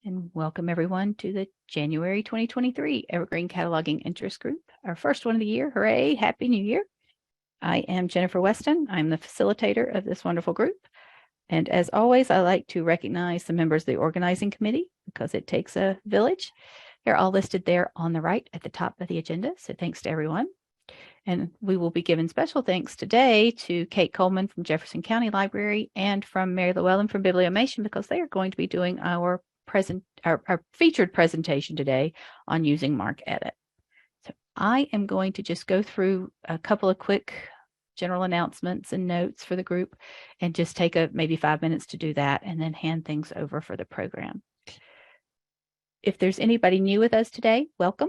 and welcome everyone to the January 2023 Evergreen Cataloging Interest Group, our first one of the year. Hooray, Happy New Year. I am Jennifer Weston. I'm the facilitator of this wonderful group. And as always, I like to recognize the members of the organizing committee because it takes a village. They're all listed there on the right at the top of the agenda. So thanks to everyone. And we will be giving special thanks today to Kate Coleman from Jefferson County Library and from Mary Llewellyn from Bibliomation because they are going to be doing our featured presentation today on using MarcEdit. So I am going to just go through a couple of quick general announcements and notes for the group and just take maybe 5 minutes to do that and then hand things over for the program. If there's anybody new with us today, welcome.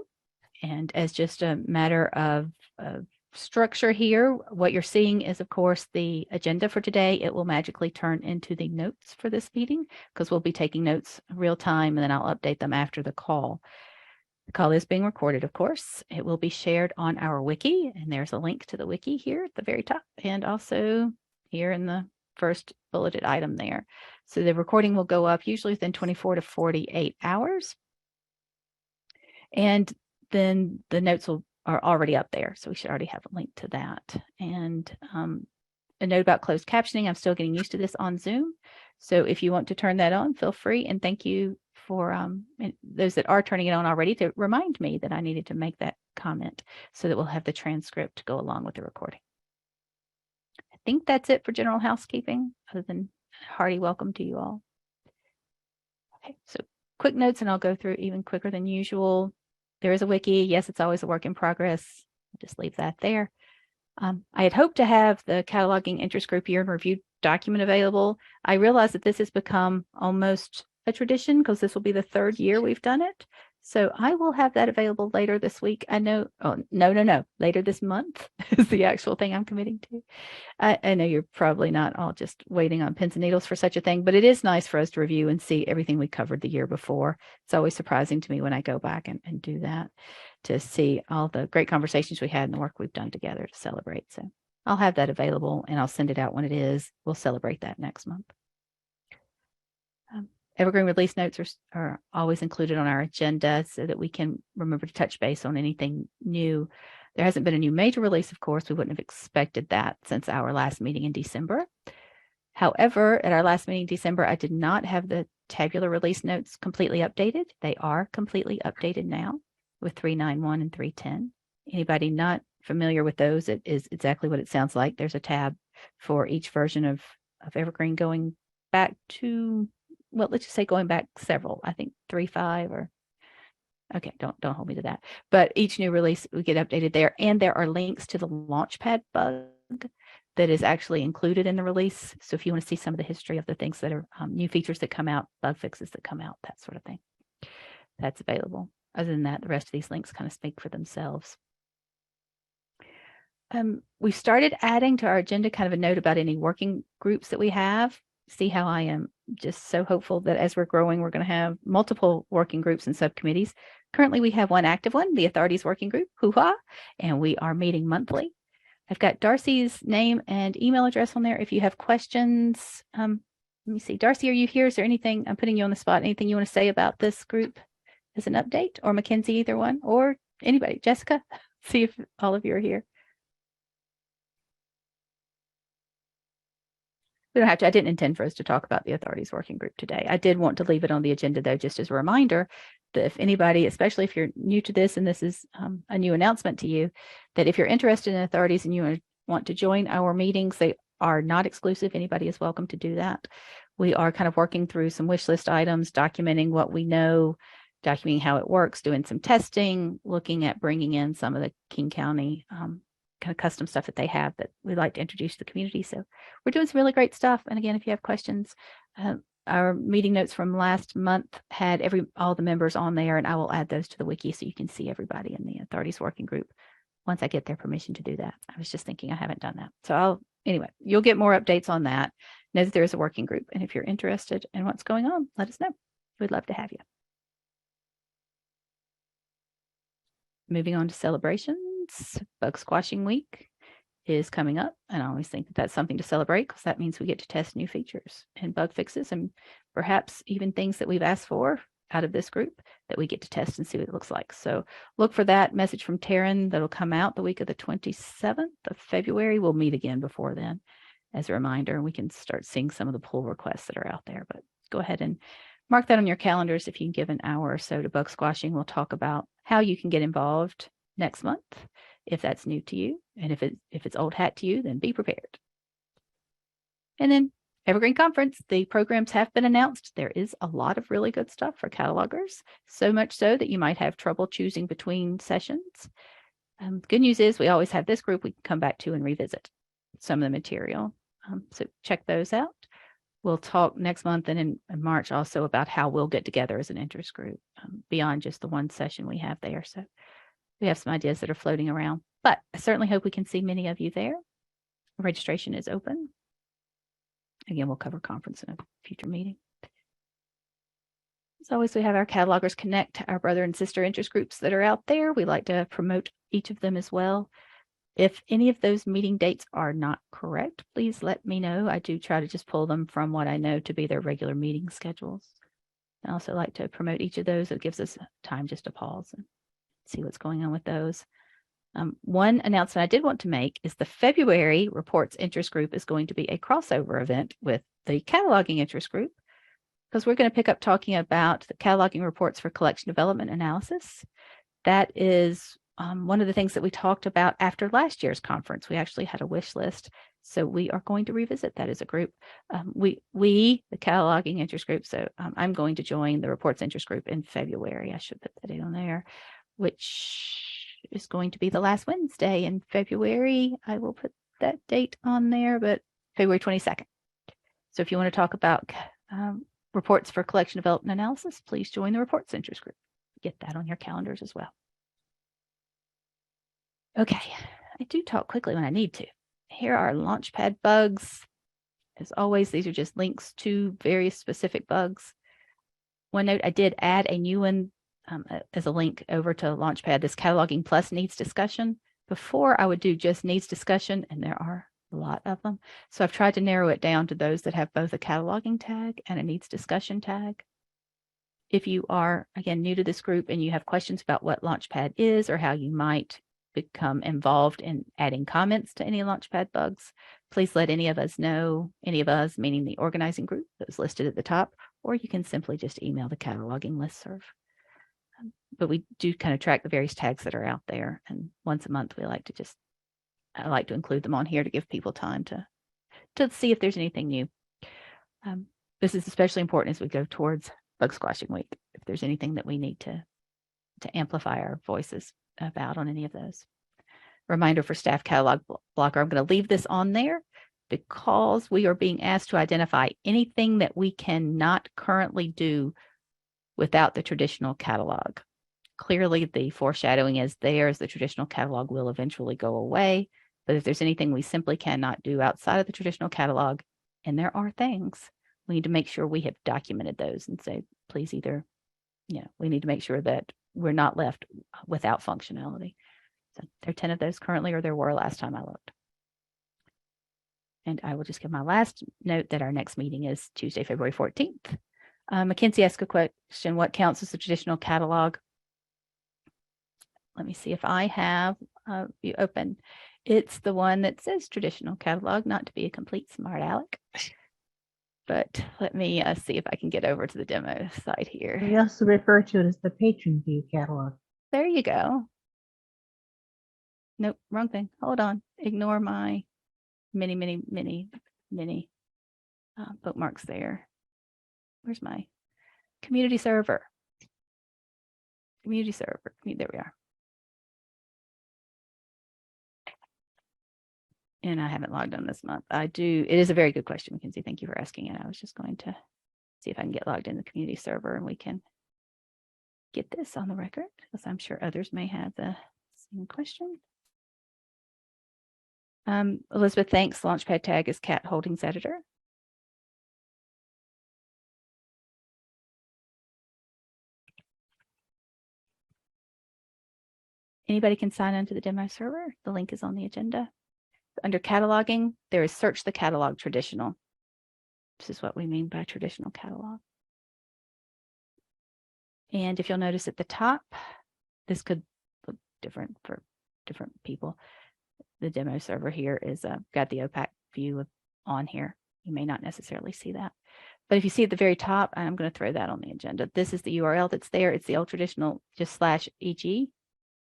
And as just a matter of structure here, what you're seeing is, of course, the agenda for today. It will magically turn into the notes for this meeting because we'll be taking notes real time and then I'll update them after the call. The call is being recorded, of course. It will be shared on our wiki, and there's a link to the wiki here at the very top and also here in the first bulleted item there. So the recording will go up usually within 24 to 48 hours. And then the notes are already up there. So we should already have a link to that. And a note about closed captioning. I'm still getting used to this on Zoom. So if you want to turn that on, feel free. And thank you for those that are turning it on already to remind me that I needed to make that comment so that we'll have the transcript to go along with the recording. I think that's it for general housekeeping, other than hearty welcome to you all. Okay, so quick notes, and I'll go through even quicker than usual. There is a wiki. Yes, it's always a work in progress. I'll just leave that there. I had hoped to have the cataloging interest group year in review document available. I realize that this has become almost a tradition because this will be the third year we've done it. So I will have that available later this week. I know, later this month is the actual thing I'm committing to. I know you're probably not all just waiting on pins and needles for such a thing, but it is nice for us to review and see everything we covered the year before. It's always surprising to me when I go back and do that, to see all the great conversations we had and the work we've done together to celebrate. So I'll have that available and I'll send it out when it is. We'll celebrate that next month. Evergreen release notes are always included on our agenda so that we can remember to touch base on anything new. There hasn't been a new major release, of course. We wouldn't have expected that since our last meeting in December. However, at our last meeting in December, I did not have the tabular release notes completely updated. They are completely updated now with 391 and 310. Anybody not familiar with those, it is exactly what it sounds like. There's a tab for each version of Evergreen going back to, well, let's just say going back several, I think 3.5 or, okay, don't hold me to that. But each new release we get updated there. And there are links to the Launchpad bug that is actually included in the release. So if you want to see some of the history of the things that are new features that come out, bug fixes that come out, that sort of thing, that's available. Other than that, the rest of these links kind of speak for themselves. We've started adding to our agenda kind of a note about any working groups that we have. See how I am just so hopeful that as we're growing, we're going to have multiple working groups and subcommittees. Currently, we have one active one, the Authorities Working Group, hoo-ha, and we are meeting monthly. I've got Darcy's name and email address on there. If you have questions, let me see. Darcy, are you here? Is there anything, I'm putting you on the spot, anything you want to say about this group as an update? Or Mackenzie, either one, or anybody. Jessica, see if all of you are here. We don't have to. I didn't intend for us to talk about the Authorities Working Group today. I did want to leave it on the agenda, though, just as a reminder that if anybody, especially if you're new to this and this is a new announcement to you, that if you're interested in authorities and you want to join our meetings, they are not exclusive. Anybody is welcome to do that. We are kind of working through some wish list items, documenting what we know, documenting how it works, doing some testing, looking at bringing in some of the King County kind of custom stuff that they have that we'd like to introduce to the community. So we're doing some really great stuff. And again, if you have questions, our meeting notes from last month had all the members on there, and I will add those to the wiki so you can see everybody in the Authorities Working Group once I get their permission to do that. I was just thinking I haven't done that. So anyway, you'll get more updates on that. Know that there is a working group. And if you're interested in what's going on, let us know. We'd love to have you. Moving on to celebrations. Bug Squashing Week is coming up, and I always think that that's something to celebrate because that means we get to test new features and bug fixes and perhaps even things that we've asked for out of this group that we get to test and see what it looks like. So look for that message from Taryn that'll come out the week of the 27th of February. We'll meet again before then as a reminder, and we can start seeing some of the pull requests that are out there. But go ahead and mark that on your calendars. If you can give an hour or so to bug squashing, we'll talk about how you can get involved next month if that's new to you. And if it's old hat to you, then be prepared. And then Evergreen Conference, the programs have been announced. There is a lot of really good stuff for catalogers, so much so that you might have trouble choosing between sessions. Good news is we always have this group we can come back to and revisit some of the material. So check those out. We'll talk next month and in March also about how we'll get together as an interest group beyond just the one session we have there. So we have some ideas that are floating around, but I certainly hope we can see many of you there. Registration is open. Again, we'll cover conference in a future meeting. As always, we have our Catalogers Connect, our brother and sister interest groups that are out there. We like to promote each of them as well. If any of those meeting dates are not correct, please let me know. I do try to just pull them from what I know to be their regular meeting schedules. I also like to promote each of those. It gives us time just to pause and see what's going on with those. One announcement I did want to make is the February Reports Interest Group is going to be a crossover event with the Cataloging Interest Group, because we're going to pick up talking about the cataloging reports for collection development analysis. That is one of the things that we talked about after last year's conference. We actually had a wish list, so we are going to revisit that as a group. We, the Cataloging Interest Group, so I'm going to join the Reports Interest Group in February. I should put that in on there, which is going to be the last Wednesday in February. I will put that date on there, but February 22nd. So if you want to talk about reports for collection development analysis, please join the Reports Interest Group. Get that on your calendars as well. Okay, I do talk quickly when I need to. Here are Launchpad bugs. As always, these are just links to various specific bugs. One note, I did add a new one as a link over to Launchpad, this Cataloging Plus Needs Discussion. Before I would do just Needs Discussion, and there are a lot of them. So I've tried to narrow it down to those that have both a cataloging tag and a Needs Discussion tag. If you are, again, new to this group and you have questions about what Launchpad is or how you might become involved in adding comments to any Launchpad bugs, please let any of us know, any of us, meaning the organizing group that was listed at the top, or you can simply just email the cataloging listserv. But we do kind of track the various tags that are out there. And once a month, I like to include them on here to give people time to see if there's anything new. This is especially important as we go towards Bug Squashing Week, if there's anything that we need to amplify our voices about on any of those. Reminder for Staff Catalog Blocker, I'm going to leave this on there because we are being asked to identify anything that we cannot currently do without the traditional catalog. Clearly, the foreshadowing is there as the traditional catalog will eventually go away. But if there's anything we simply cannot do outside of the traditional catalog, and there are things, we need to make sure we have documented those and say, please either, we need to make sure that we're not left without functionality. So there are 10 of those currently, or there were last time I looked. And I will just give my last note that our next meeting is Tuesday, February 14th. Mackenzie asked a question, what counts as the traditional catalog? Let me see if I have you open. It's the one that says traditional catalog, not to be a complete smart aleck. But let me see if I can get over to the demo site here. We also refer to it as the patron view catalog. There you go. Nope, wrong thing. Hold on. Ignore my many bookmarks there. Where's my community server? Community server. There we are. And I haven't logged on this month. I do. It is a very good question, Mackenzie. Thank you for asking it. I was just going to see if I can get logged in the community server and we can get this on the record, because I'm sure others may have the same question. Elizabeth, thanks. Launchpad tag is Cat Holdings Editor. Anybody can sign into the demo server. The link is on the agenda. Under cataloging, there is search the catalog traditional. This is what we mean by traditional catalog. And if you'll notice at the top, this could look different for different people. The demo server here is got the OPAC view on here. You may not necessarily see that. But if you see at the very top, I'm going to throw that on the agenda. This is the URL that's there. It's the old traditional just /EG.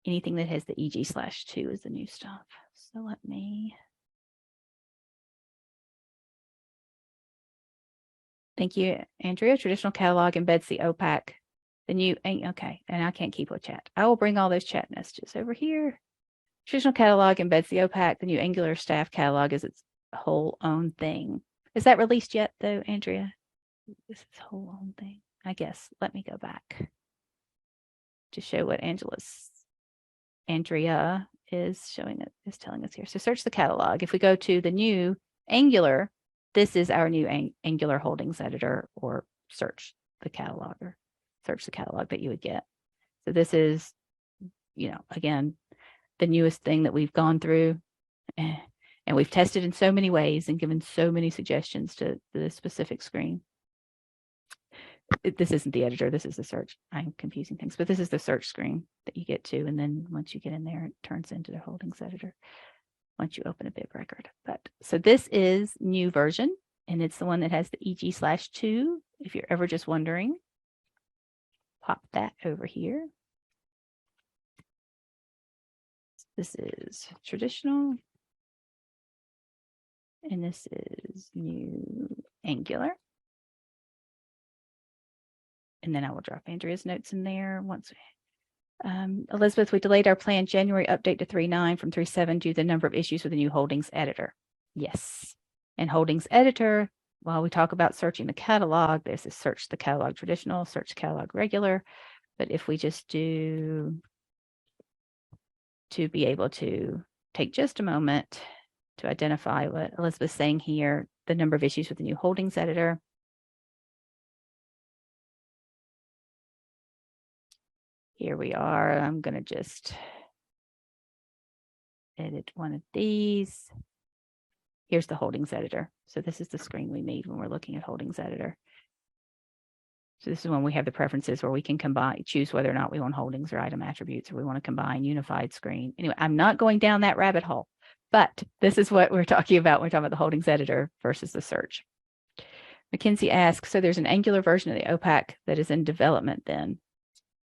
Anything that has the EG/2 is the new stuff. So let me. Thank you, Andrea. Traditional catalog embeds the OPAC. The new, okay, and I can't keep with chat. I will bring all those chat messages over here. Traditional catalog embeds the OPAC. The new Angular staff catalog is its whole own thing. Is that released yet, though, Andrea? This is whole own thing. I guess. Let me go back to show what Andrea is telling us here. So search the catalog. If we go to the new Angular, this is our new Angular holdings editor, or search the catalog that you would get. So this is, again, the newest thing that we've gone through, and we've tested in so many ways and given so many suggestions to the specific screen. This isn't the editor, this is the search. I'm confusing things, but this is the search screen that you get to, and then once you get in there, it turns into the holdings editor once you open a bib record. But so this is new version, and it's the one that has the EG/2. If you're ever just wondering, pop that over here. This is traditional, and this is new Angular. And then I will drop Andrea's notes in there once. Elizabeth, we delayed our planned January update to 3.9 from 3.7 due to the number of issues with the new holdings editor. Yes. And holdings editor, while we talk about searching the catalog, there's this search the catalog traditional, search the catalog regular. But if we just do, to be able to take just a moment to identify what Elizabeth's saying here, the number of issues with the new holdings editor. Here we are. I'm going to just edit one of these. Here's the holdings editor. So this is the screen we need when we're looking at holdings editor. So this is when we have the preferences where we can choose whether or not we want holdings or item attributes, or we want to combine unified screen. Anyway, I'm not going down that rabbit hole, but this is what we're talking about when we're talking about the holdings editor versus the search. Mackenzie asks, so there's an Angular version of the OPAC that is in development then.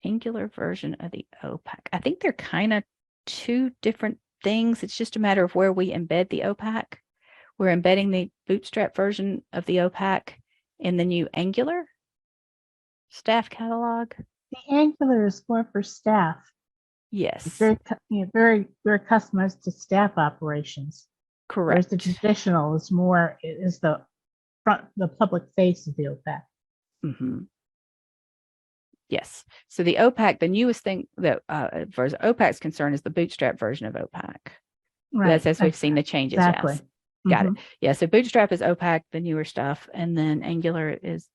Angular version of the OPAC. I think they're kind of two different things. It's just a matter of where we embed the OPAC. We're embedding the Bootstrap version of the OPAC in the new Angular staff catalog. The Angular is more for staff. Yes. It's very, very, very customized to staff operations. Correct. Whereas the traditional is the public face of the OPAC. Mm-hmm. Yes. So the OPAC, the newest thing that as far as OPAC's concerned is the Bootstrap version of OPAC. Right. That's as we've seen the changes. Exactly. Yes. Got it. Yeah. So Bootstrap is OPAC, the newer stuff, and then Angular is,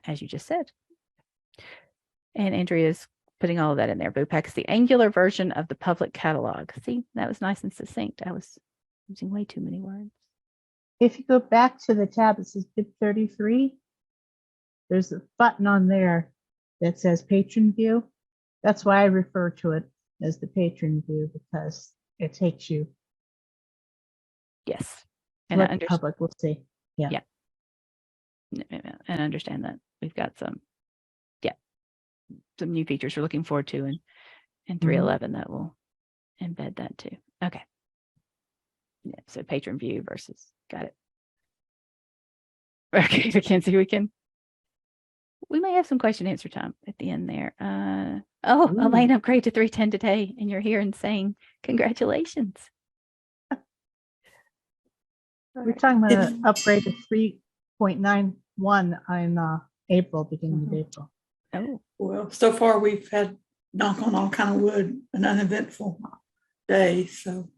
as you just said. And Andrea's putting all of that in there. OPAC is the Angular version of the public catalog. See, that was nice and succinct. I was using way too many words. If you go back to the tab, it says bib 33. There's a button on there that says patron view. That's why I refer to it as the patron view, because it takes you. Yes. And what the public will see. Yeah. And I understand that we've got some new features we're looking forward to in 3.11 that will embed that too. Okay. Yeah, so patron view versus, got it. Okay, Mackenzie, we may have some question answer time at the end there. Elaine upgrade to 3.10 today, and you're here and saying congratulations. We're talking about an upgrade to 3.91 in April, beginning of April. Oh, well, so far we've had, knock on all kind of wood, an uneventful day. So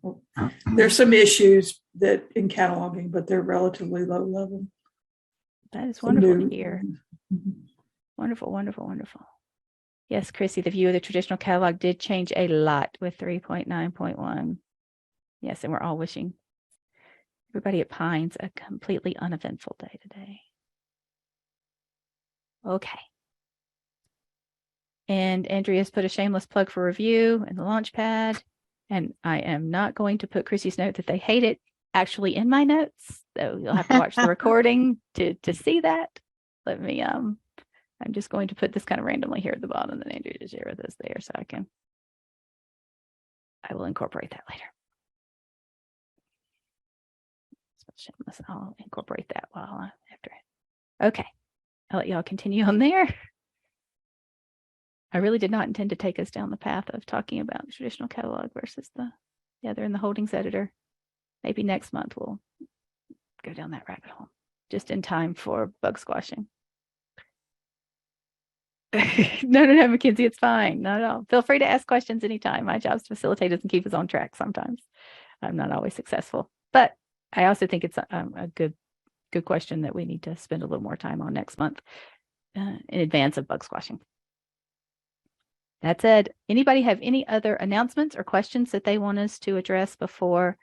there's some issues that in cataloging, but they're relatively low level. That is wonderful to hear. Wonderful, wonderful, wonderful. Yes, Chrissy, the view of the traditional catalog did change a lot with 3.9.1. Yes, and we're all wishing everybody at Pines a completely uneventful day today. Okay. And Andrea's put a shameless plug for review in the Launchpad. And I am not going to put Chrissy's note that they hate it actually in my notes. So you'll have to watch the recording to see that. Let me I'm just going to put this kind of randomly here at the bottom, and Andrea to share this there so I will incorporate that later. Shameless. I'll incorporate that while after it. Okay. I'll let y'all continue on there. I really did not intend to take us down the path of talking about the traditional catalog versus the other in the holdings editor. Maybe next month we'll go down that rabbit hole just in time for bug squashing. No, Mackenzie, it's fine. Not at all. Feel free to ask questions anytime. My job is to facilitate us and keep us on track sometimes. I'm not always successful, but I also think it's a good question that we need to spend a little more time on next month in advance of bug squashing. That said, anybody have any other announcements or questions that they want us to address before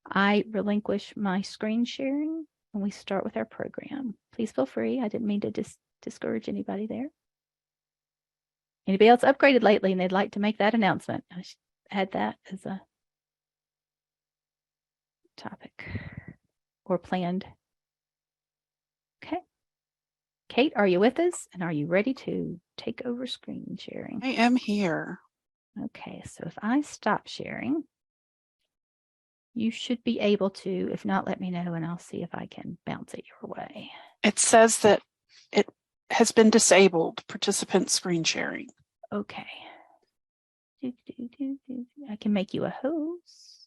I relinquish my screen sharing and we start with our program? Please feel free. I didn't mean to discourage anybody there. Anybody else upgraded lately and they'd like to make that announcement? I should add that as a topic or planned. Okay. Kate, are you with us? And are you ready to take over screen sharing? I am here. Okay, so if I stop sharing, you should be able to. If not, let me know and I'll see if I can bounce it your way. It says that it has been disabled, participant screen sharing. Okay. I can make you a host.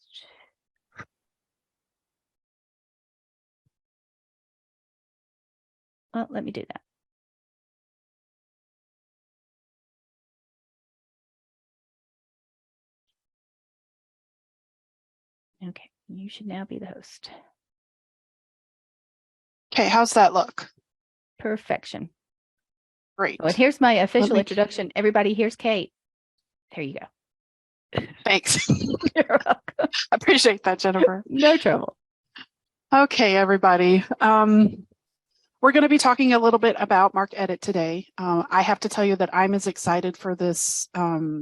Well, let me do that. Okay, you should now be the host. Okay, how's that look? Perfection. Great. Oh, and here's my official introduction. Everybody, here's Kate. There you go. Thanks. You're welcome. I appreciate that, Jennifer. No trouble. Okay, everybody. We're going to be talking a little bit about MarcEdit today. I have to tell you that I'm as excited for this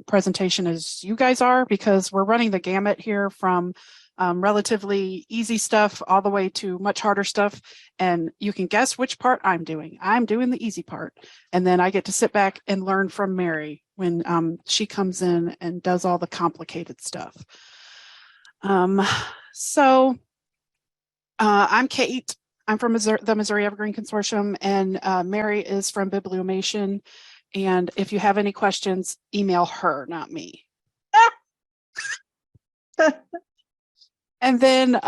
presentation as you guys are, because we're running the gamut here from relatively easy stuff all the way to much harder stuff. And you can guess which part I'm doing. I'm doing the easy part. And then I get to sit back and learn from Mary when she comes in and does all the complicated stuff. I'm Kate. I'm from the Missouri Evergreen Consortium, and Mary is from Bibliomation. And if you have any questions, email her, not me. And then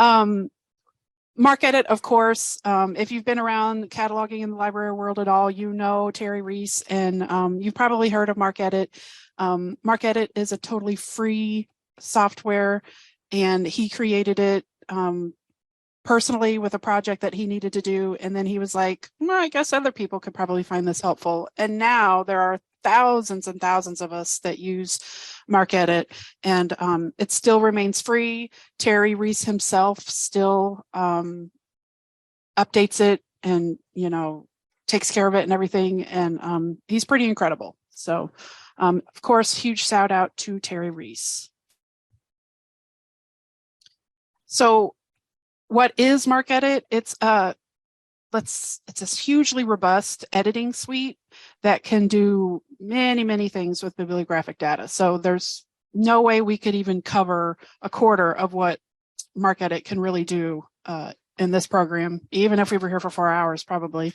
MarcEdit, of course. If you've been around cataloging in the library world at all, you know Terry Reese, and you've probably heard of MarcEdit. MarcEdit is a totally free software, and he created it personally with a project that he needed to do. And then he was like, well, I guess other people could probably find this helpful. And now there are thousands and thousands of us that use MarcEdit, and it still remains free. Terry Reese himself still updates it and, you know, takes care of it and everything. And he's pretty incredible. So, of course, huge shout out to Terry Reese. So, what is MarcEdit? It's a hugely robust editing suite that can do many, many things with bibliographic data. So there's no way we could even cover a quarter of what MarcEdit can really do in this program, even if we were here for 4 hours, probably.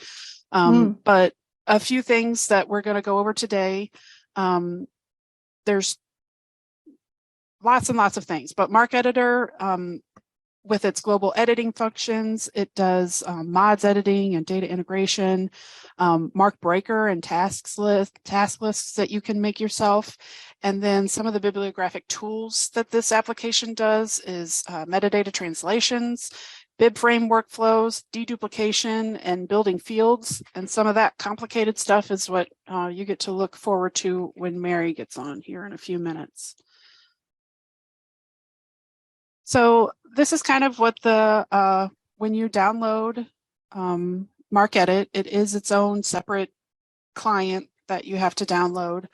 But a few things that we're going to go over today. There's lots and lots of things, but MarcEditor, with its global editing functions, it does mods editing and data integration, mark breaker and task lists that you can make yourself. And then some of the bibliographic tools that this application does is metadata translations, BibFrame workflows, deduplication, and building fields. And some of that complicated stuff is what you get to look forward to when Mary gets on here in a few minutes. So this is kind of what the, when you download MarcEdit, it is its own separate client that you have to download.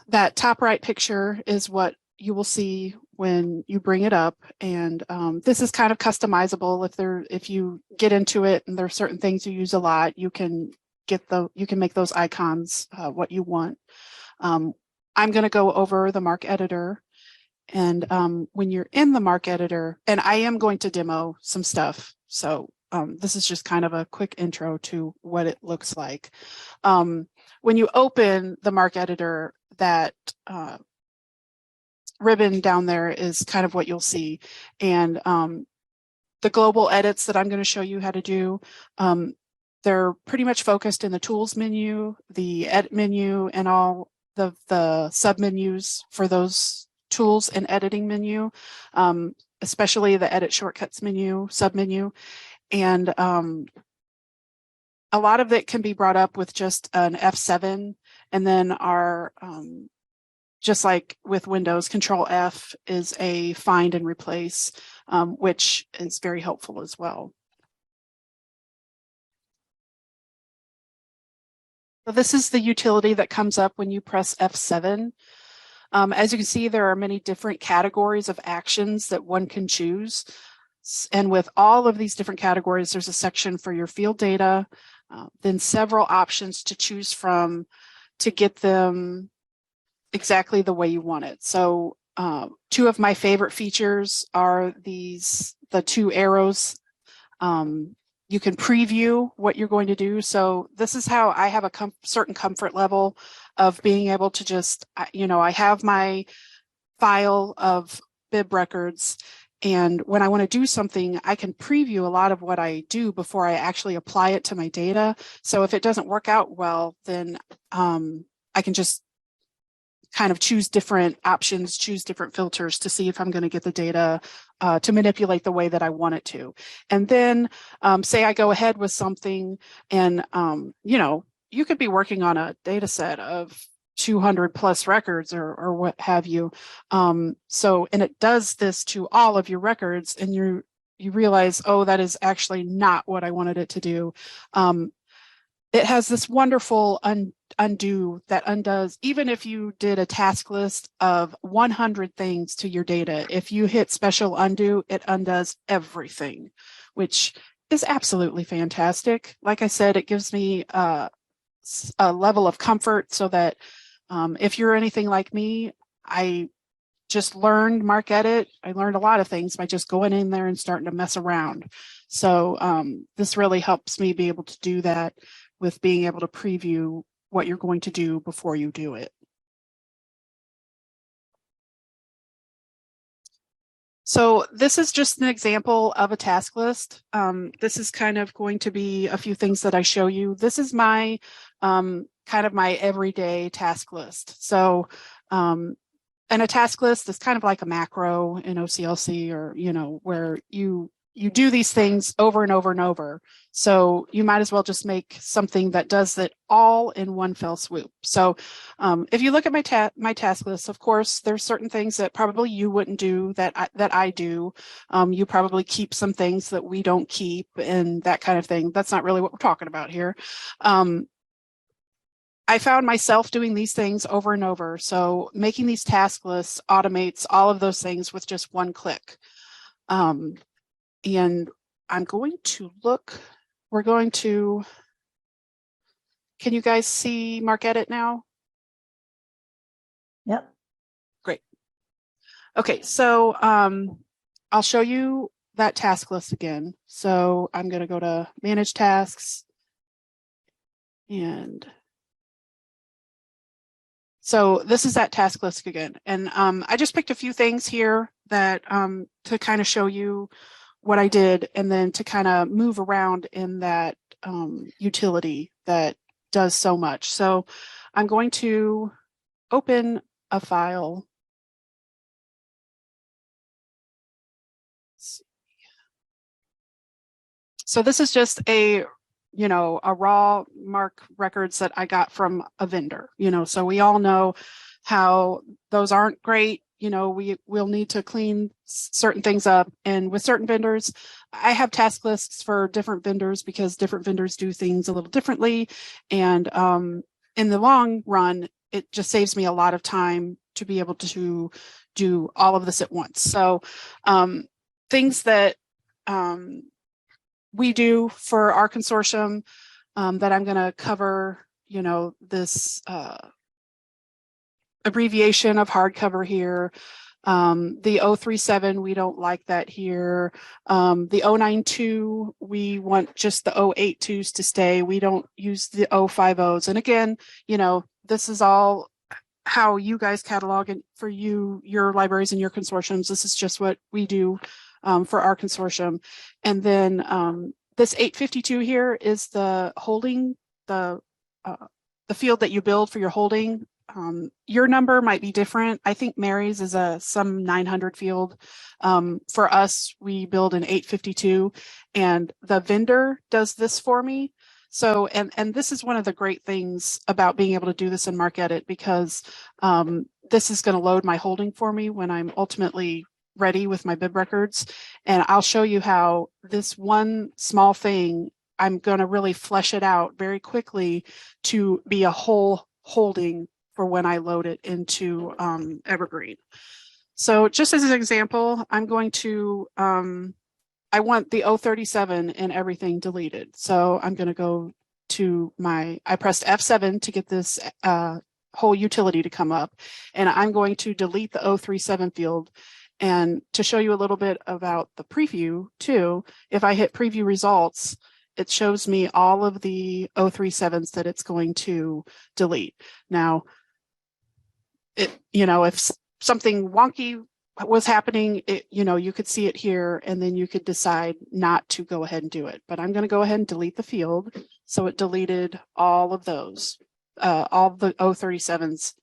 That top right picture is what you will see when you bring it up, and this is kind of customizable. If you get into it and there are certain things you use a lot, you can make those icons what you want. I'm going to go over the Mark Editor, and when you're in the Mark Editor, and I am going to demo some stuff, so this is just kind of a quick intro to what it looks like. When you open the Mark Editor, that ribbon down there is kind of what you'll see. And the global edits that I'm going to show you how to do, they're pretty much focused in the tools menu, the edit menu, and all the sub-menus for those tools and editing menu, especially the edit shortcuts menu, sub-menu. And a lot of it can be brought up with just an F7, and then our just like with Windows, Control F is a find and replace, which is very helpful as well. So this is the utility that comes up when you press F7. As you can see, there are many different categories of actions that one can choose. And with all of these different categories, there's a section for your field data, then several options to choose from to get them exactly the way you want it. So two of my favorite features are the two arrows. You can preview what you're going to do. So this is how I have a certain comfort level of being able to just, I have my file of bib records, and when I want to do something, I can preview a lot of what I do before I actually apply it to my data. So if it doesn't work out well, then I can just kind of choose different options, choose different filters to see if I'm going to get the data to manipulate the way that I want it to. And then say I go ahead with something, and you could be working on a data set of 200 plus records or what have you. And it does this to all of your records, and you realize, oh, that is actually not what I wanted it to do. It has this wonderful undo that undoes, even if you did a task list of 100 things to your data, if you hit special undo, it undoes everything, which is absolutely fantastic. Like I said, it gives me a level of comfort so that if you're anything like me, I just learned Mark Edit. I learned a lot of things by just going in there and starting to mess around. So this really helps me be able to do that with being able to preview what you're going to do before you do it. So this is just an example of a task list. This is kind of going to be a few things that I show you. This is my kind of my everyday task list. So and a task list is kind of like a macro in OCLC, or where you do these things over and over and over. So you might as well just make something that does it all in one fell swoop. So if you look at my task list, of course, there's certain things that probably you wouldn't do that I do. You probably keep some things that we don't keep and that kind of thing. That's not really what we're talking about here. I found myself doing these things over and over. So making these task lists automates all of those things with just one click. And I'm going to look, can you guys see Mark Edit now? Yep. Great. Okay, so I'll show you that task list again. So I'm going to go to Manage Tasks. And so this is that task list again. And I just picked a few things here that to kind of show you what I did, and then to kind of move around in that utility that does so much. So I'm going to open a file. So this is just a raw Mark records that I got from a vendor, so we all know how those aren't great. We'll need to clean certain things up. And with certain vendors, I have task lists for different vendors because different vendors do things a little differently. And in the long run, it just saves me a lot of time to be able to do all of this at once. So things that we do for our consortium that I'm going to cover, this abbreviation of hardcover here. The 037, we don't like that here. The 092, we want just the 082s to stay. We don't use the 050s. And again, this is all how you guys catalog and for your libraries and your consortiums. This is just what we do for our consortium. And then this 852 here is the holding, the field that you build for your holding. Your number might be different. I think Mary's is some 900 field. For us, we build an 852, and the vendor does this for me. So, and this is one of the great things about being able to do this in MarcEdit, because this is going to load my holding for me when I'm ultimately ready with my bib records. And I'll show you how this one small thing, I'm going to really flesh it out very quickly to be a whole holding for when I load it into Evergreen. So just as an example, I'm going to, I want the 037 and everything deleted. So I'm going to go to I pressed F7 to get this whole utility to come up. And I'm going to delete the 037 field. And to show you a little bit about the preview too, if I hit preview results, it shows me all of the 037s that it's going to delete. Now, if something wonky was happening, you could see it here, and then you could decide not to go ahead and do it. But I'm going to go ahead and delete the field. So it deleted all of those, all the 037s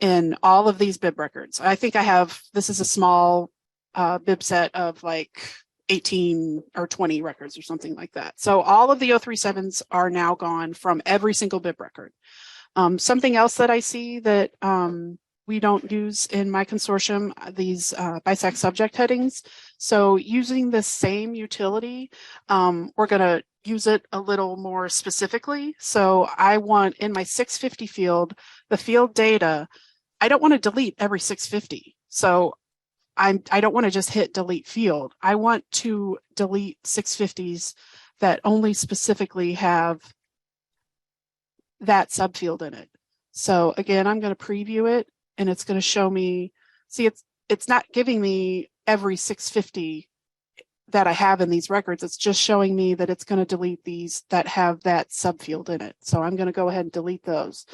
in all of these bib records. I think this is a small bib set of like 18 or 20 records or something like that. So all of the 037s are now gone from every single bib record. Something else that I see that we don't use in my consortium, these BISAC subject headings. So using the same utility, we're going to use it a little more specifically. So I want in my 650 field, the field data, I don't want to delete every 650. So I don't want to just hit delete field. I want to delete 650s that only specifically have that subfield in it. So again, I'm going to preview it, and it's going to show me, see, it's not giving me every 650 that I have in these records. It's just showing me that it's going to delete these that have that subfield in it. So I'm going to go ahead and delete those.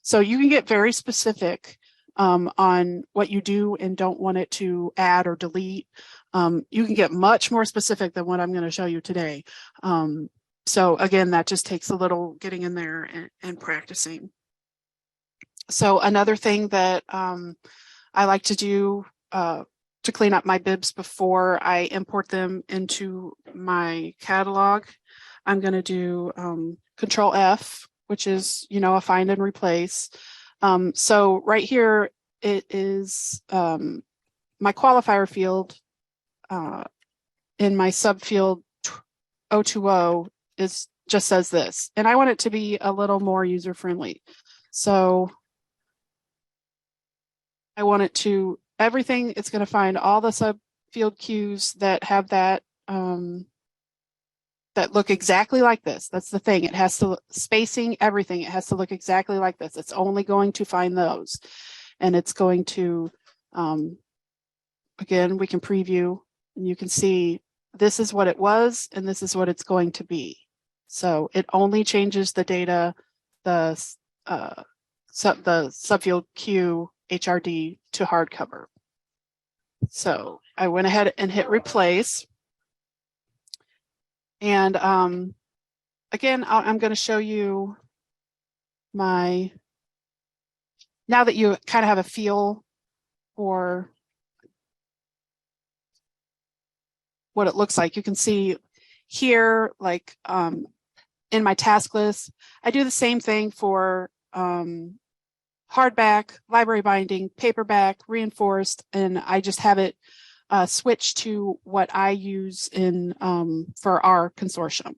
So you can get very specific on what you do and don't want it to add or delete. You can get much more specific than what I'm going to show you today. So again, that just takes a little getting in there and practicing. So another thing that I like to do to clean up my bibs before I import them into my catalog, I'm going to do Control F, which is, a find and replace. So right here, it is my qualifier field in my subfield 020 just says this, and I want it to be a little more user friendly. So I want it to everything. It's going to find all the subfield cues that have that that look exactly like this. That's the thing. It has to spacing everything. It has to look exactly like this. It's only going to find those, and it's going to again, we can preview, and you can see this is what it was, and this is what it's going to be. So it only changes the data, the subfield Q HRD to hardcover. So I went ahead and hit replace. And again, I'm going to show you now that you kind of have a feel for what it looks like. You can see here, like in my task list, I do the same thing for hardback, library binding, paperback, reinforced, and I just have it switch to what I use in for our consortium.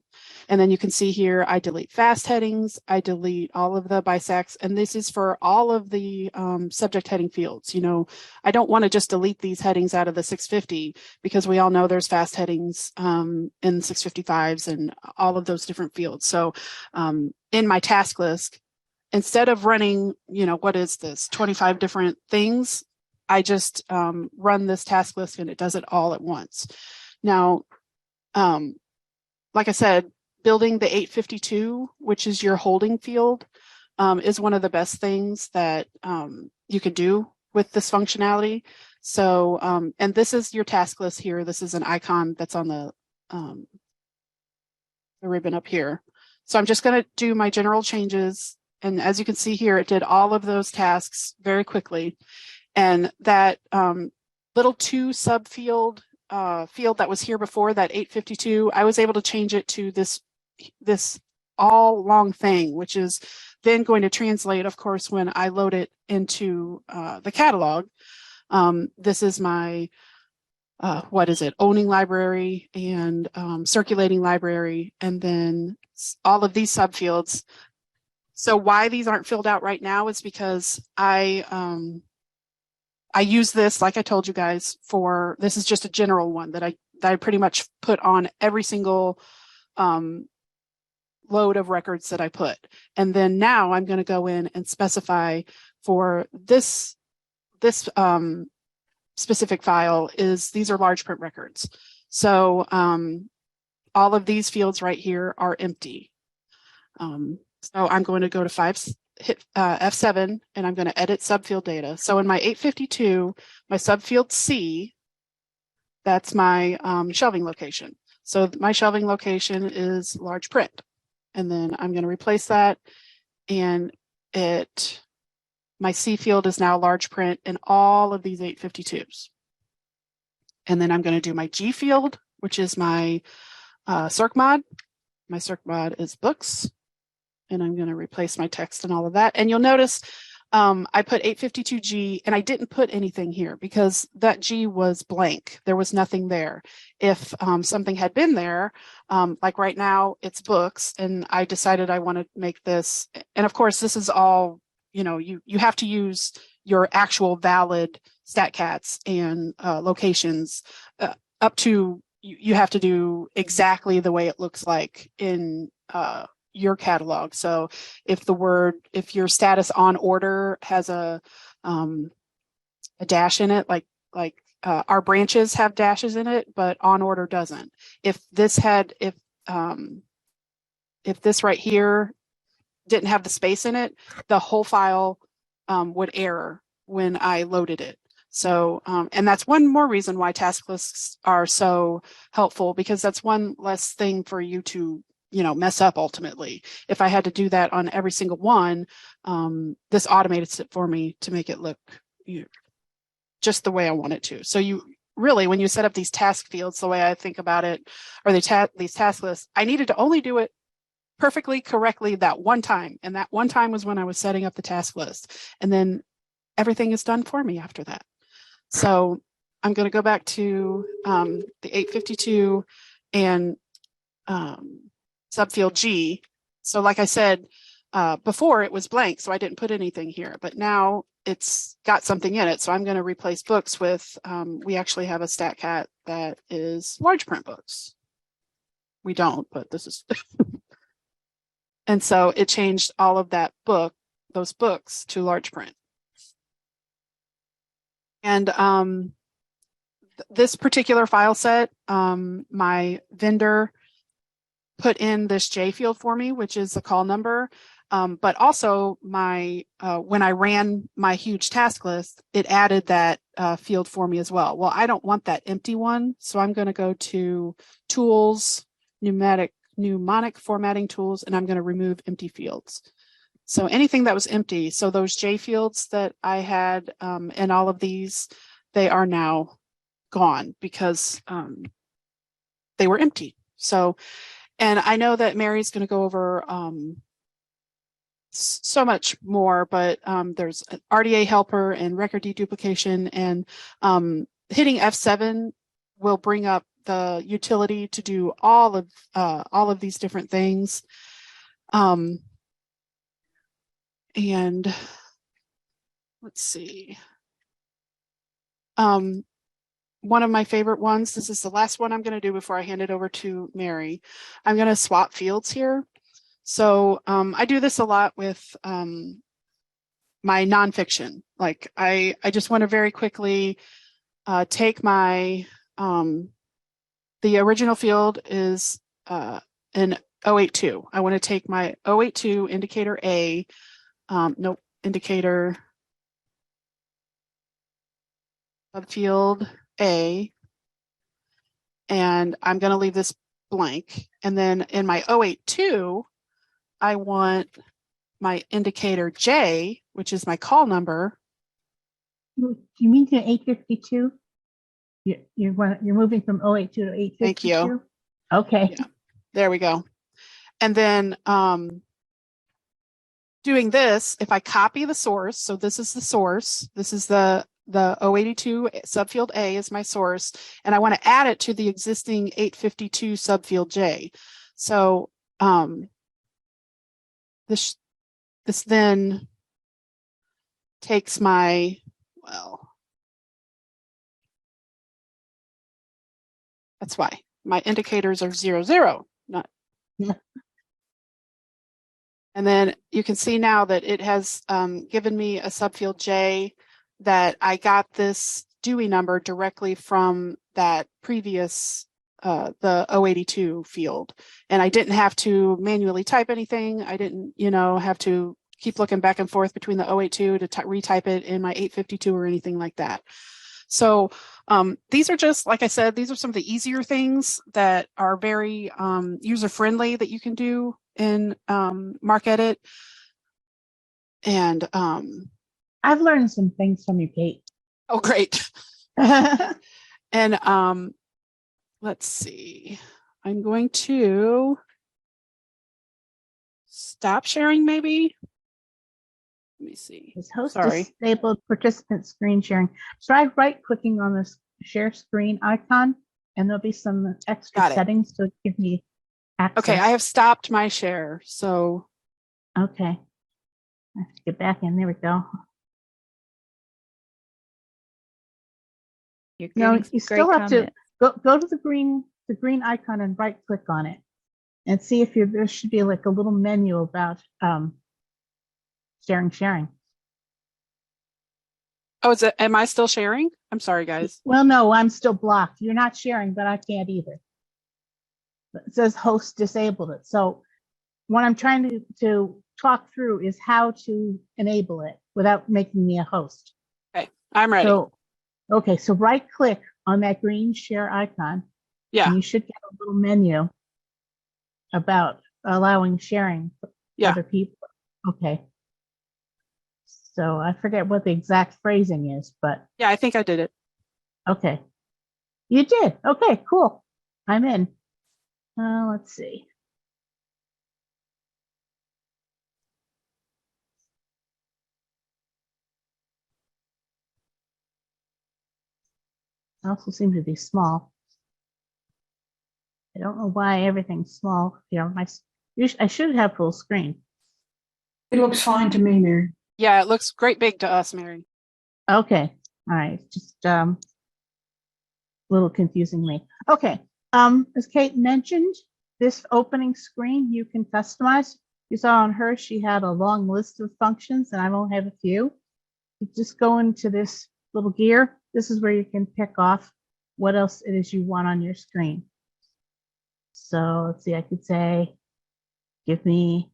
And then you can see here, I delete fast headings, I delete all of the bisects, and this is for all of the subject heading fields. You know, I don't want to just delete these headings out of the 650 because we all know there's fast headings in 655s and all of those different fields. So in my task list, instead of running, you know, what is this, 25 different things, I just run this task list and it does it all at once. Now, like I said, building the 852, which is your holding field, is one of the best things that you can do with this functionality. So, and this is your task list here. This is an icon that's on the ribbon up here. So I'm just going to do my general changes. And as you can see here, it did all of those tasks very quickly. And that little 2 subfield field that was here before, that 852, I was able to change it to this all long thing, which is then going to translate, of course, when I load it into the catalog. This is my, what is it, owning library and circulating library, and then all of these subfields. So why these aren't filled out right now is because I use this, like I told you guys, for, this is just a general one that I pretty much put on every single load of records that I put. And then now I'm going to go in and specify for this specific file is, these are large print records. So all of these fields right here are empty. So I'm going to go to hit F7 and I'm going to edit subfield data. So in my 852, my subfield C, that's my shelving location. So my shelving location is large print. And then I'm going to replace that, and my C field is now large print in all of these 852s. And then I'm going to do my G field, which is my circ mod. My circ mod is books. And I'm going to replace my text and all of that. And you'll notice I put 852G and I didn't put anything here because that G was blank. There was nothing there. If something had been there, like right now it's books, and I decided I want to make this. And of course, this is all, you know, you have to use your actual valid statcats and locations up to, you have to do exactly the way it looks like in your catalog. So if your status on order has a dash in it, like our branches have dashes in it, but on order doesn't. If this right here didn't have the space in it, the whole file would error when I loaded it. So, and that's one more reason why task lists are so helpful, because that's one less thing for you to, you know, mess up ultimately. If I had to do that on every single one, this automates it for me to make it look, you know, just the way I want it to. So you really, when you set up these task fields, the way I think about it, or these task lists, I needed to only do it perfectly correctly that one time. And that one time was when I was setting up the task list. And then everything is done for me after that. So I'm going to go back to the 852 and subfield G. So like I said, before it was blank, so I didn't put anything here, but now it's got something in it. So I'm going to replace books with, we actually have a StatCat that is large print books. We don't, but this is, and so it changed all of those books to large print. And this particular file set, my vendor put in this J field for me, which is the call number. But also when I ran my huge task list, it added that field for me as well. Well, I don't want that empty one. So I'm going to go to Tools, Mnemonic Formatting Tools, and I'm going to remove empty fields. So anything that was empty, so those J fields that I had in all of these, they are now gone because they were empty. So, and I know that Mary's going to go over so much more, but there's an RDA helper and record deduplication, and hitting F7 will bring up the utility to do all of these different things. And let's see. One of my favorite ones, this is the last one I'm going to do before I hand it over to Mary. I'm going to swap fields here. So I do this a lot with my nonfiction. Like I just want to very quickly take my, the original field is an 082. I want to take my 082 indicator A, nope, indicator subfield A, and I'm going to leave this blank. And then in my 082, I want my indicator J, which is my call number. Do you mean to 852? You're moving from 082 to 852? Thank you. Okay. Yeah, there we go. And then doing this, if I copy the source, so this is the source, this is the 082 subfield A is my source, and I want to add it to the existing 852 subfield J. So this then takes my, well, that's why my indicators are 0, 0, not. Yeah. And then you can see now that it has given me a subfield J that I got this Dewey number directly from that previous, the 082 field. And I didn't have to manually type anything. I didn't, have to keep looking back and forth between the 082 to retype it in my 852 or anything like that. So these are just, like I said, these are some of the easier things that are very user-friendly that you can do in MarcEdit. And I've learned some things from you, Kate. oh, great. And let's see. I'm going to stop sharing maybe. Let me see. Is host Sorry. disabled participant screen sharing? Try right-clicking on this share screen icon, and there'll be some extra Got it. settings to give me access. Okay, I have stopped my share. So Okay. I have to get back in. There we go. You're No, getting some you great still have to comments. go to the green icon and right-click on it, and see if there should be like a little menu about sharing. oh, is it, am I still sharing? I'm sorry, guys. Well, no, I'm still blocked. You're not sharing, but I can't either. It says host disabled it. So what I'm trying to talk through is how to enable it without making me a host. Okay, I'm ready. So, okay, so right click on that green share icon. Yeah. And you should get a little menu about allowing sharing for Yeah. other people. Okay. So I forget what the exact phrasing is, but Yeah, I think I did it. okay. You did. Okay, cool. I'm in. Let's see. I also seem to be small. I don't know why everything's small here. I should have full screen. It looks fine to me, Mary. Yeah, it looks great big to us, Mary. Okay. All right. Just a little confusing me. Okay. As Kate mentioned, this opening screen you can customize. You saw on her, she had a long list of functions, and I only have a few. You just go into this little gear. This is where you can pick off what else it is you want on your screen. So let's see, I could say, give me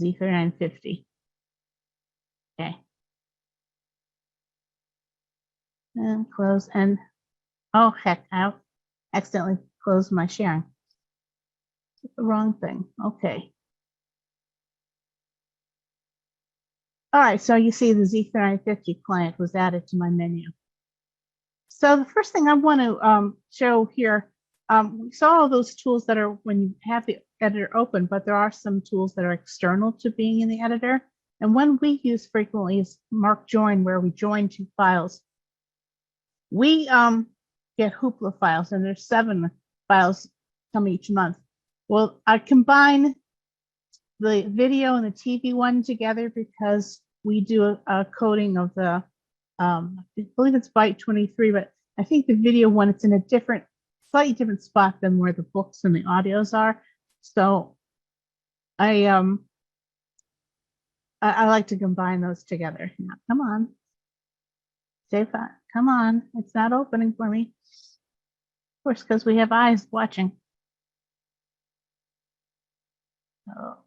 Z3950. Okay. And close, and oh heck, I accidentally closed my sharing. The wrong thing. Okay. All right, so you see the Z3950 client was added to my menu. So the first thing I want to show here, we saw all those tools that are when you have the editor open, but there are some tools that are external to being in the editor. And one we use frequently is Mark Join, where we join two files We get Hoopla files, and there's 7 files come each month. Well, I combine the video and the TV one together because we do a coding of the, I believe it's byte 23, but I think the video one, it's in a different, slightly different spot than where the books and the audios are. So I like to combine those together. Now, come on. Save that. Come on. It's not opening for me. Of course, because we have eyes watching. Oh.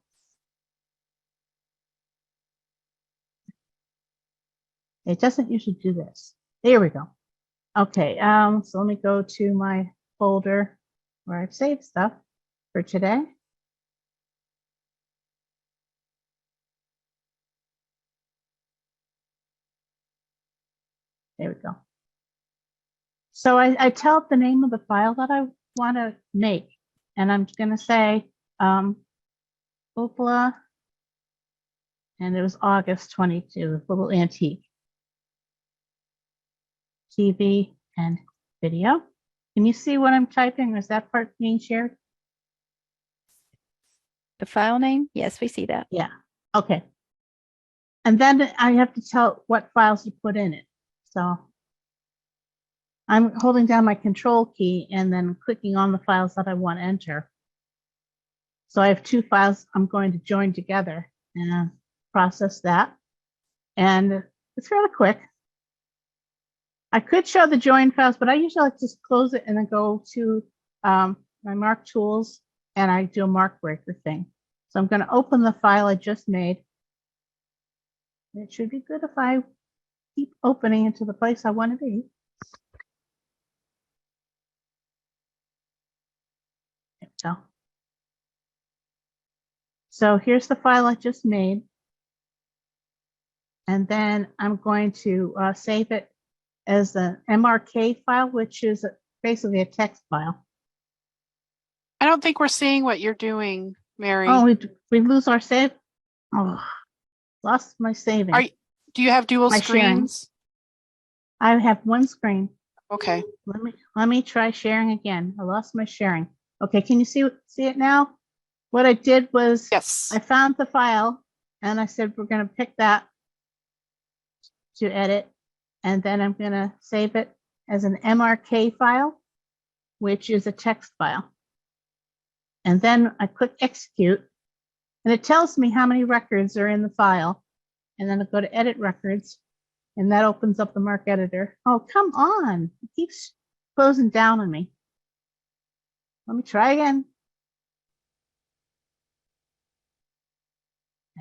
It doesn't usually do this. There we go. Okay, so let me go to my folder where I've saved stuff for today. There we go. So I tell it the name of the file that I want to make, and I'm going to say Opla, and it was August 22, little antique. TV and video. Can you see what I'm typing? Is that part being shared? The file name? Yes, we see that. Yeah. Okay. And then I have to tell what files to put in it. So I'm holding down my control key and then clicking on the files that I want to enter. So I have 2 files I'm going to join together and process that. And it's really quick. I could show the join files, but I usually like to just close it and then go to my mark tools and I do a mark breaker thing. So I'm going to open the file I just made. It should be good if I keep opening into the place I want to be. There we go. So here's the file I just made. And then I'm going to save it as an MRK file, which is basically a text file. I don't think we're seeing what you're doing, Mary. Oh, we lose our save. Oh, lost my saving. Do you have dual My sharing. screens? I have one screen. Okay. Let me try sharing again. I lost my sharing. Okay, can you see it now? What I did was Yes. I found the file and I said we're going to pick that to edit, and then I'm going to save it as an MRK file, which is a text file. And then I click execute, and it tells me how many records are in the file. And then I go to edit records, and that opens up the mark editor. Oh, come on. It keeps closing down on me. Let me try again.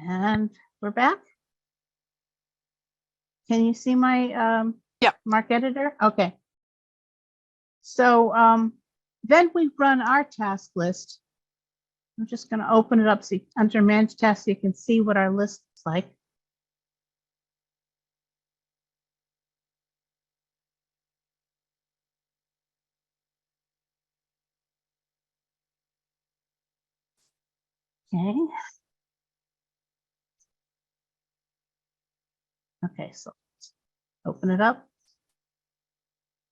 And we're back. Can you see my mark editor? Okay. So then we run our task list. I'm just going to open it up under manage tasks so you can see what our list looks like. Okay. Okay, so let's open it up.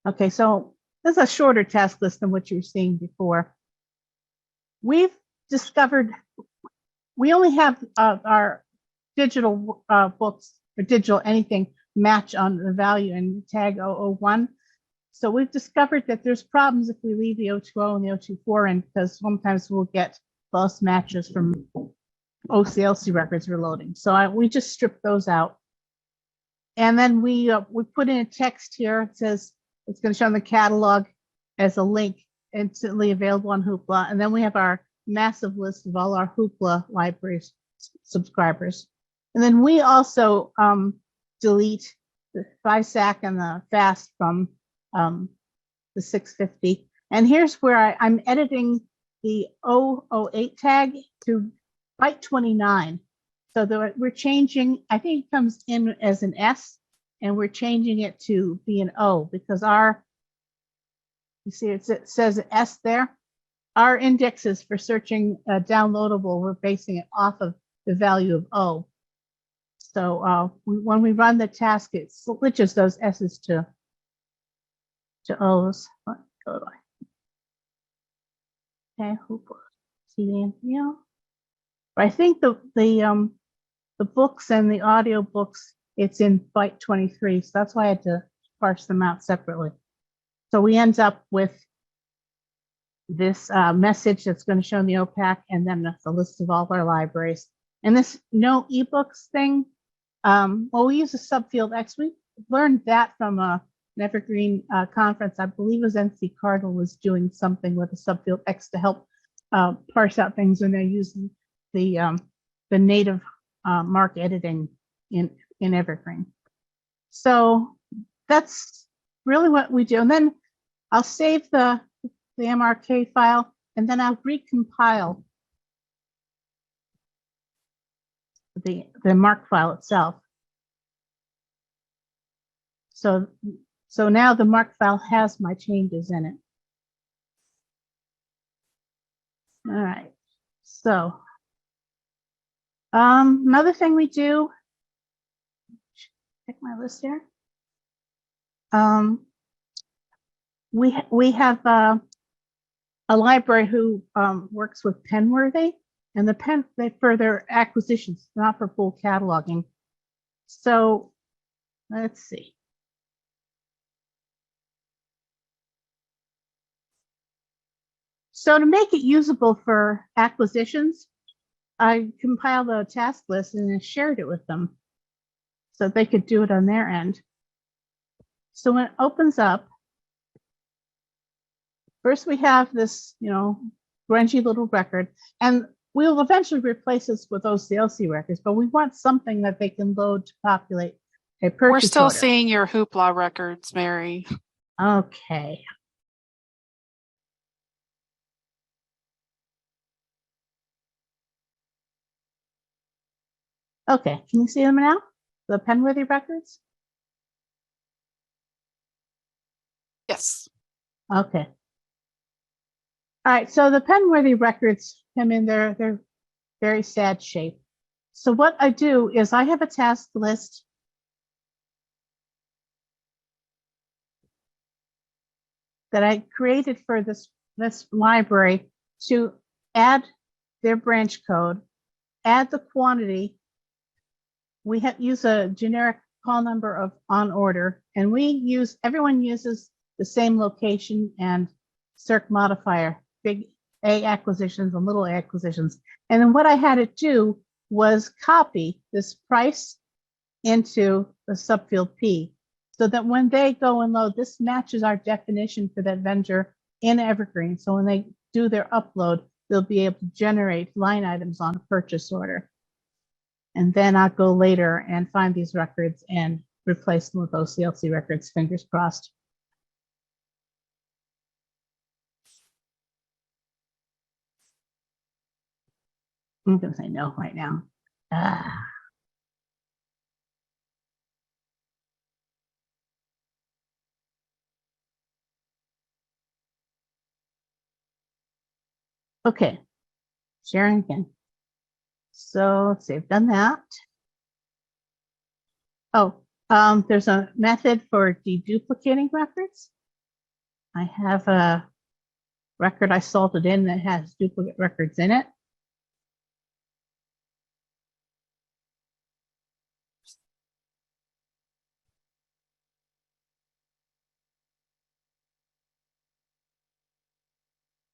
Okay, so this is a shorter task list than what you were seeing before. We've discovered we only have our digital books or digital anything match on the value and tag 001. So we've discovered that there's problems if we leave the 020 and the 024 in, because sometimes we'll get false matches from OCLC records we're loading. So we just stripped those out. And then we put in a text here. It says it's going to show in the catalog as a link instantly available on Hoopla. And then we have our massive list of all our Hoopla libraries subscribers. And then we also delete the FISAC and the FAST from the 650. And here's where I'm editing the 008 tag to byte 29. So we're changing, I think it comes in as an S, and we're changing it to be an O because you see it says S there. Our indexes for searching downloadable, we're basing it off of the value of O. So when we run the task, it switches those S's to to O's. What go do I? Okay, see anything else? But I think the books and the audio books, it's in byte 23, so that's why I had to parse them out separately. So we end up with this message that's going to show in the OPAC, and then the list of all our libraries. And this no ebooks thing, well, we use a subfield X. We learned that from an Evergreen conference. I believe it was NC Cardinal was doing something with a subfield X to help parse out things when they're using the native mark editing in Evergreen. So that's really what we do. And then I'll save the MRK file, and then I'll recompile the mark file itself. So now the mark file has my changes in it. All right. So another thing we do, check my list here. We have a library who works with Penworthy, and they for their acquisitions, not for full cataloging. So let's see. So to make it usable for acquisitions, I compiled a task list and I shared it with them so they could do it on their end. So when it opens up, first we have this, grungy little record, and we'll eventually replace this with OCLC records, but we want something that they can load to populate a purchase We're still order. seeing your hoopla records, Mary. Okay. Okay, can you see them now? The Penworthy records? Yes. Okay. All right, so the Penworthy records come in they're very sad shape. So what I do is I have a task list that I created for this library to add their branch code, add the quantity. We use a generic call number of on order, and everyone uses the same location and circ modifier, big A acquisitions and little A acquisitions. And then what I had it do was copy this price into the subfield P, so that when they go and load, this matches our definition for that vendor in Evergreen. So when they do their upload, they'll be able to generate line items on a purchase order. And then I'll go later and find these records and replace them with OCLC records, fingers crossed. I'm going to say no right now. Okay, sharing again. So let's see, I've done that. Oh, there's a method for deduplicating records. I have a record I salted in that has duplicate records in it.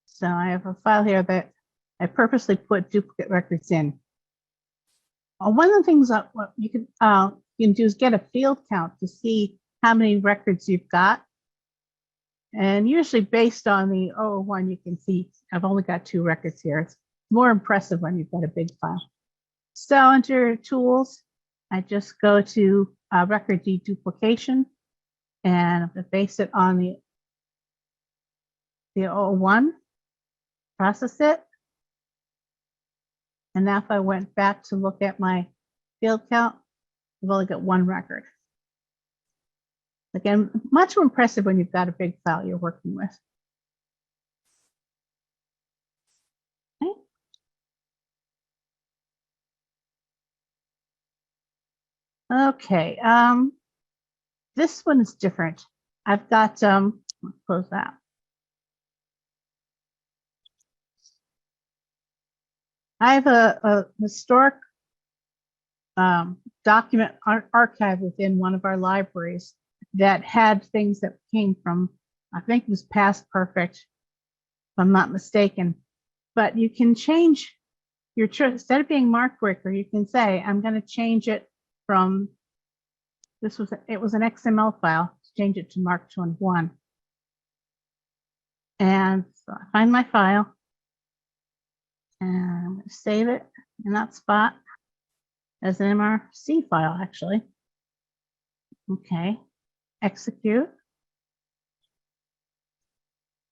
So I have a file here that I purposely put duplicate records in. One of the things that what you can do is get a field count to see how many records you've got. And usually based on the 001, you can see I've only got 2 records here. It's more impressive when you've got a big file. So under tools, I just go to record deduplication, and I'm going to base it on the 001, process it. And now if I went back to look at my field count, I've only got 1 record. Again, much more impressive when you've got a big file you're working with. Okay, this one is different. I've got Close that. I have a historic document archive within one of our libraries that had things that came from, I think it was Past Perfect, if I'm not mistaken. But you can change your choice. Instead of being Mark Breaker, you can say, I'm going to change it from, it was an XML file, change it to Mark 21. And so I find my file and I'm going to save it in that spot as an MRC file, actually. Okay, execute.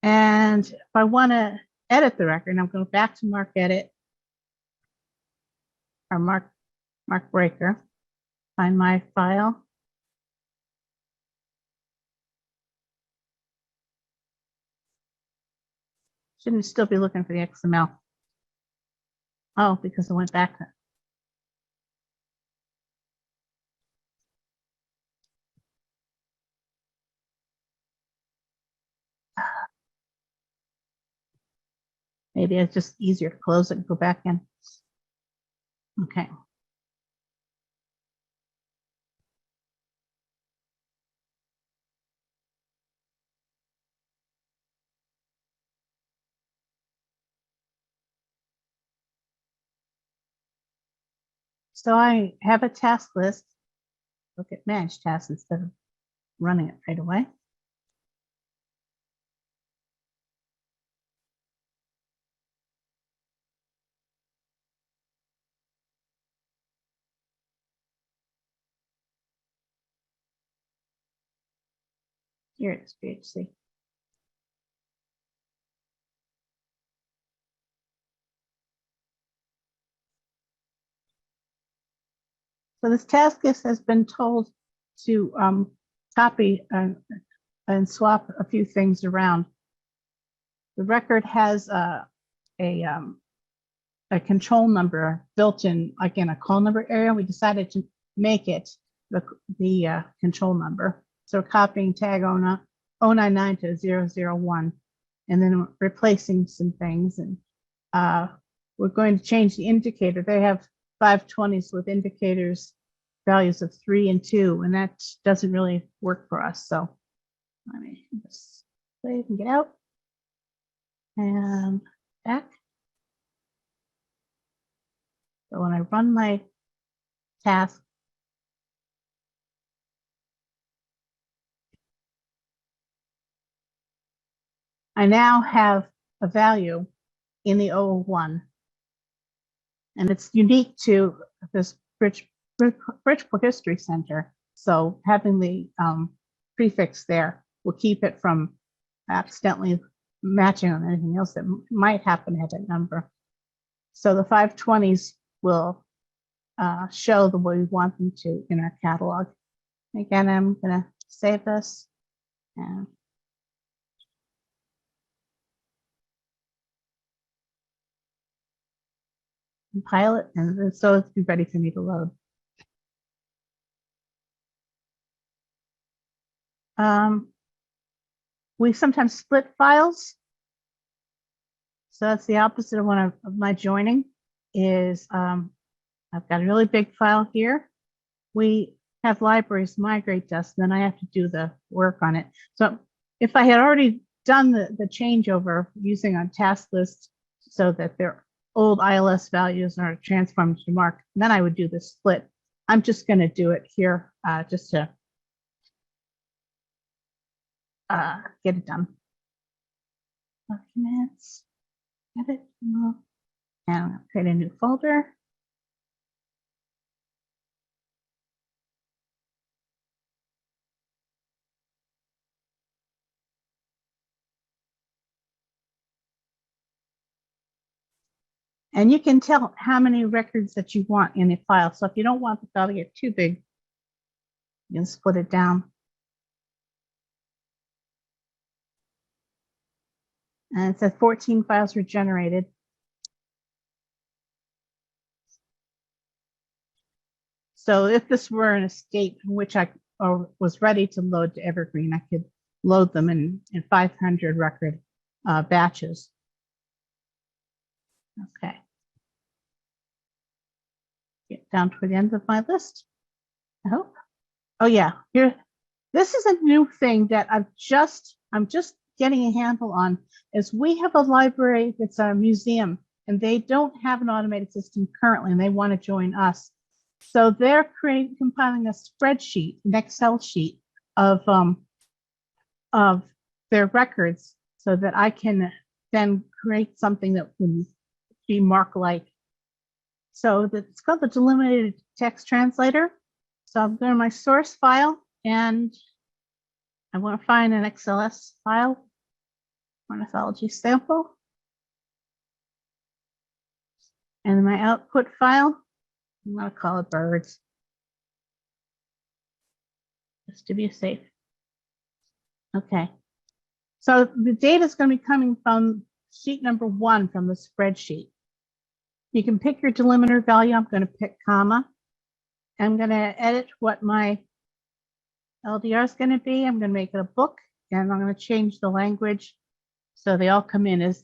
And if I want to edit the record, I'm going back to Mark Edit or Mark Breaker, find my file. Shouldn't still be looking for the XML. Oh, because I went back. Maybe it's just easier to close it and go back in. Okay. So I have a task list. Look at manage tasks instead of running it right away. Here it is, PHC. So this task list has been told to copy and swap a few things around. The record has a control number built in, like in a call number area. We decided to make it the control number. So we're copying tag 099 to 001, and then replacing some things. And we're going to change the indicator. They have 520s with indicators values of 3 and 2, and that doesn't really work for us. So let me just save and get out and back. So when I run my task, I now have a value in the 001, and it's unique to this Bridgeport History Center. So having the prefix there will keep it from accidentally matching on anything else that might happen to have that number. So the 520s will show the way we want them to in our catalog. Again, I'm going to save this and compile it, and so it's be ready for me to load. We sometimes split files. So that's the opposite of one of my joining is I've got a really big file here. We have libraries migrate to us, and then I have to do the work on it. So if I had already done the changeover using a task list so that their old ILS values are transformed to Mark, then I would do the split. I'm just going to do it here just to get it done. Documents, edit, and create a new folder. And you can tell how many records that you want in a file. So if you don't want the file to get too big, you can split it down. And it says 14 files were generated. So if this were an estate in which I was ready to load to Evergreen, I could load them in 500 record batches. Okay. Get down to the end of my list, I hope. Oh yeah, here. This is a new thing that I'm just getting a handle on. Is we have a library that's a museum, and they don't have an automated system currently, and they want to join us. So they're compiling a spreadsheet, an Excel sheet of their records, so that I can then create something that would be MARC-like. So it's called the Delimited Text Translator. So I'm going to my source file, and I want to find an XLS file, ornithology sample. And my output file, I'm going to call it birds, just to be safe. Okay. So the data is going to be coming from sheet number 1 from the spreadsheet. You can pick your delimiter value. I'm going to pick comma. I'm going to edit what my LDR is going to be. I'm going to make it a book, and I'm going to change the language so they all come in as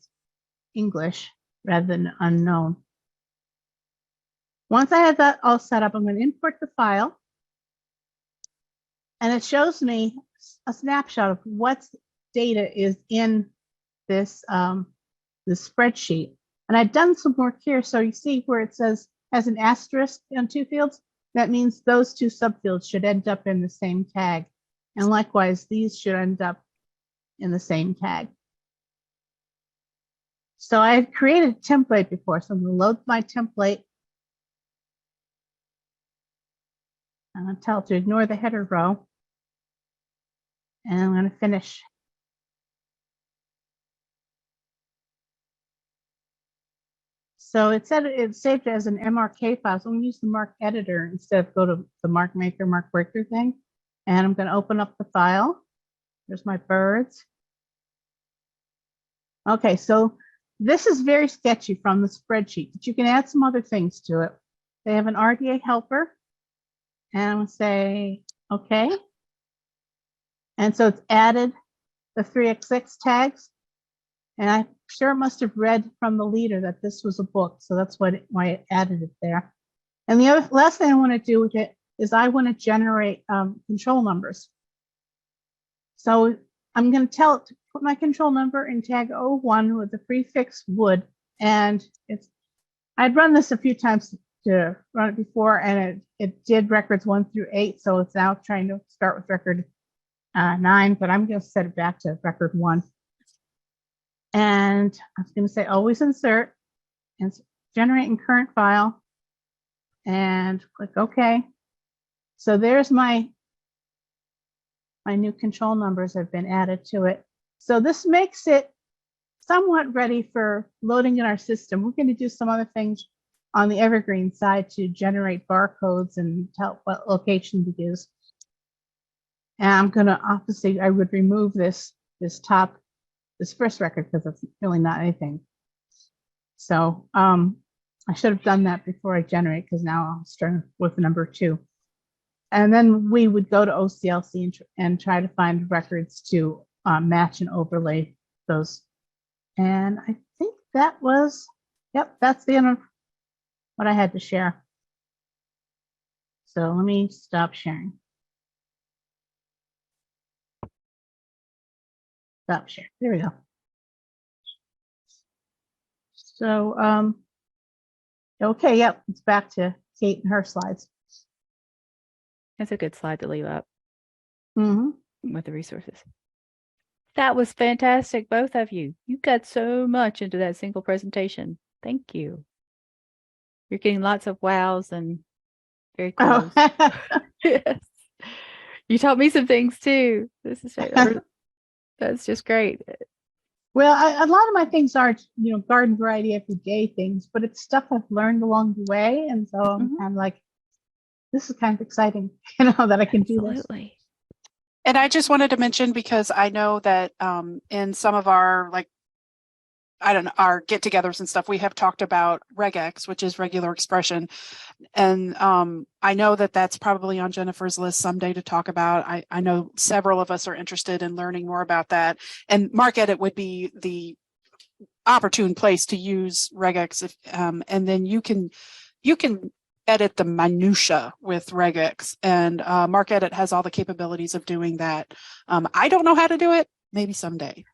English rather than unknown. Once I have that all set up, I'm going to import the file, and it shows me a snapshot of what data is in this spreadsheet. And I've done some work here, so you see where it says has an asterisk on 2 fields. That means those 2 subfields should end up in the same tag. And likewise, these should end up in the same tag. So I had created a template before, so I'm going to load my template. I'm going to tell it to ignore the header row. And I'm going to finish. So it said it saved it as an MRK file. So I'm going to use the MARC editor instead of go to the MARC Maker, MARC Breaker thing. And I'm going to open up the file. There's my birds. Okay, so this is very sketchy from the spreadsheet, but you can add some other things to it. They have an RDA helper. And I'm going to say, okay. And so it's added the 3XX tags. And I'm sure it must have read from the leader that this was a book. So that's why it added it there. And the last thing I want to do with it is I want to generate control numbers. So I'm going to tell it to put my control number in tag 01 with the prefix would. And I'd run this a few times to run it before, and it did records 1 through 8. So it's now trying to start with record 9, but I'm going to set it back to record 1. And I was going to say always insert and generate in current file and click OK. So there's my new control numbers have been added to it. So this makes it somewhat ready for loading in our system. We're going to do some other things on the Evergreen side to generate barcodes and tell what location to use. And I'm going to obviously I would remove this first record because it's really not anything. So I should have done that before I generate, because now I'll start with number 2. And then we would go to OCLC and try to find records to match and overlay those. And I think that was, yep, that's the end of what I had to share. So let me stop sharing. Stop sharing. There we go. So, okay, yep, it's back to Kate and her slides. That's a good slide to leave up Mm-hmm. with the resources. That was fantastic, both of you. You got so much into that single presentation. Thank you. You're getting lots of wows and very close. Oh. Yes. You taught me some things too. This is that's just great. Well, a lot of my things are, garden variety everyday things, but it's stuff I've learned along the way. And so I'm like, this is kind of exciting, that I can do this. Absolutely. And I just wanted to mention, because I know that in some of our I don't know, our get-togethers and stuff, we have talked about regex, which is regular expression. And I know that that's probably on Jennifer's list someday to talk about. I know several of us are interested in learning more about that. And MarcEdit would be the opportune place to use regex. And then you can edit the minutia with regex, and MarcEdit has all the capabilities of doing that. I don't know how to do it. Maybe someday.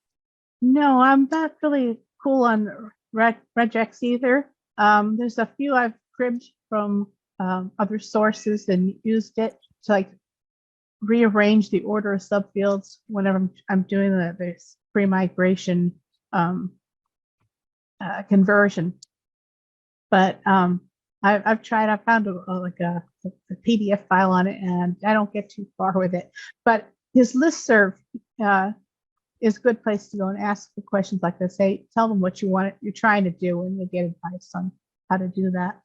No, I'm not really cool on regex either. There's a few I've cribbed from other sources and used it to like rearrange the order of subfields whenever I'm doing this pre-migration conversion. But I've tried. I found a PDF file on it, and I don't get too far with it. But his listserv is a good place to go and ask the questions like this. Say, tell them what you're trying to do, and you'll get advice on how to do that.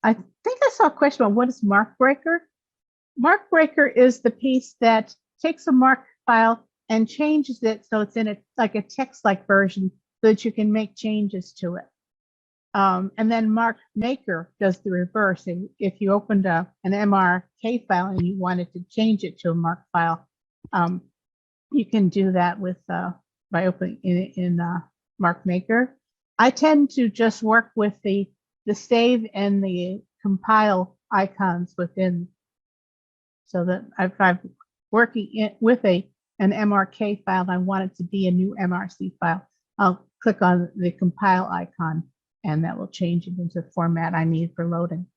I think I saw a question about what is Mark Breaker. Mark Breaker is the piece that takes a mark file and changes it so it's in like a text-like version so that you can make changes to it. And then Mark Maker does the reverse. If you opened an MRK file and you wanted to change it to a mark file, you can do that with by opening in Mark Maker. I tend to just work with the save and the compile icons within, so that if I'm working with an MRK file and I want it to be a new MRC file, I'll click on the compile icon, and that will change it into the format I need for loading.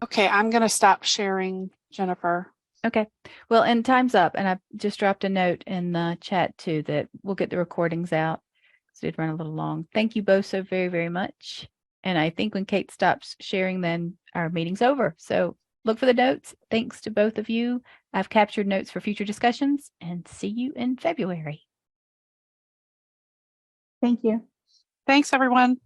Okay, I'm going to stop sharing, Jennifer. Okay. Well, and time's up, and I just dropped a note in the chat too that we'll get the recordings out because we'd run a little long. Thank you both so very, very much. And I think when Kate stops sharing, then our meeting's over. So look for the notes. Thanks to both of you. I've captured notes for future discussions, and see you in February. Thank you. Thanks, everyone.